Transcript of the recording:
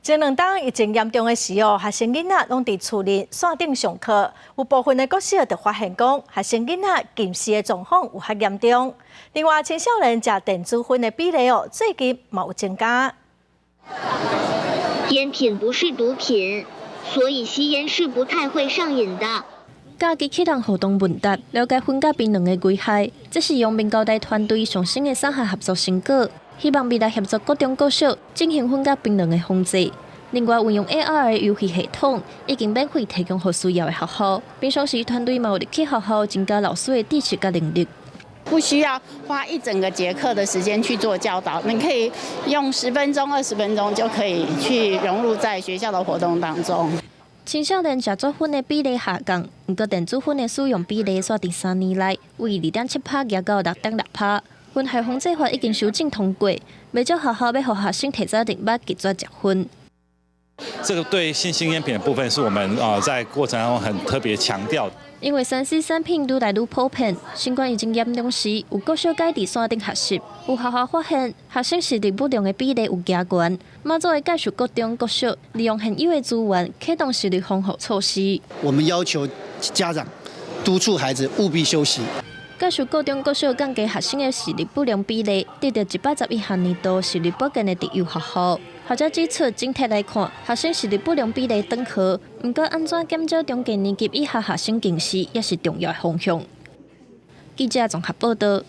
前2档疫情严重的时候，学生囡仔拢伫厝里线顶上课，有部分的国小就发现讲，学生囡仔近视的状况有较严重。另外，青少年食电子烟的比例最近嘛有增加。烟品不是毒品，所以吸烟是不太会上瘾的。假期启动活动问答，了解粉甲槟榔的危害，这是由民高大团队上新的3项合作成果。 希望未来协助各中各小进行粉甲槟榔的防治。另外，运用 AR 的游戏系统，已经免费提供给需要的学校。平常时团队嘛有入去学校增加老师的知识甲能力。不需要花一整个节课的时间去做教导，你可以用10分钟、20分钟就可以去融入在学校的活动当中。青少年食作粉的比例下降，不过电子粉的使用比例在第3年来为2.7%降到6.6%。 烟害防治法已经修正通过，未少学校要让学生提早入捌拒绝食烟。这个对新兴烟品的部分是我们在过程中很特别强调。因为3C 产品愈来愈普遍，新冠疫情严重时，有各小改伫线顶学习，有学校发现学生视力不良的比例有加悬。马祖会介绍各中各小利用现有的资源，启动视力防护措施。我们要求家长督促孩子务必休息。 介绍各中各小降低学生的视力不良比例，得到111项年度视力保健的第优学校。学者指出，整体来看，学生视力不良比例长好，不过安怎减少中低年级以下学生近视，也是重要的方向。记者综合报道。